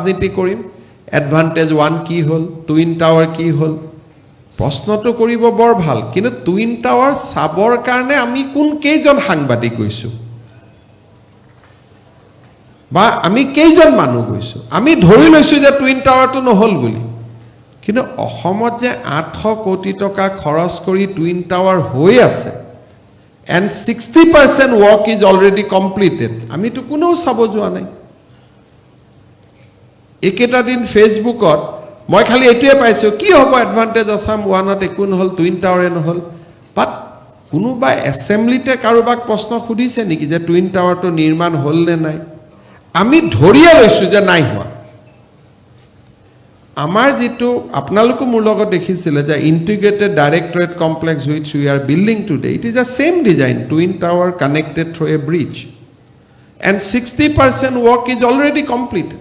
ৰাজনীতি কৰিম এডভান্টেজ 1 কি হ'ল টুইন টাৱাৰ কি হ'ল প্ৰশ্নটো কৰিব বৰ ভাল কিন্তু টুইন টাৱাৰ চাবৰ কাৰণে আমি কোন কেইজন সাংবাদিক গৈছো বা আমি কেইজন মানুহ গৈছো আমি ধৰি লৈছো যে টুইন টাৱাৰটো নহল বুলি কিন্তু অসমত যে 800 কোটি টকা খৰচ কৰি টুইন টাৱাৰ হৈ আছে and 60% work is already completed আমিতো কোনো চাব যোৱা নাই একেটা দিন ফেসবুকত মই খালি এটোৱে পাইছো কি হ'ব এডভান্টেজ আসাম 1ত একো নহল টুইন টাৱাৰে নহল বাট কোনোবা এসেম্বলিতে কাৰোবাক প্ৰশ্ন খুদিছে নেকি যে টুইন টাৱাৰটো নিৰ্মাণ হল নে নাই আমি ধৰিয়া লৈছো যে নাই হোৱা আমাৰ যেটো আপোনালোক মোৰ লগত দেখিছিলে যে integrated directorate complex which we are building today it is a same design twin tower connected through a bridge and 60% work is already completed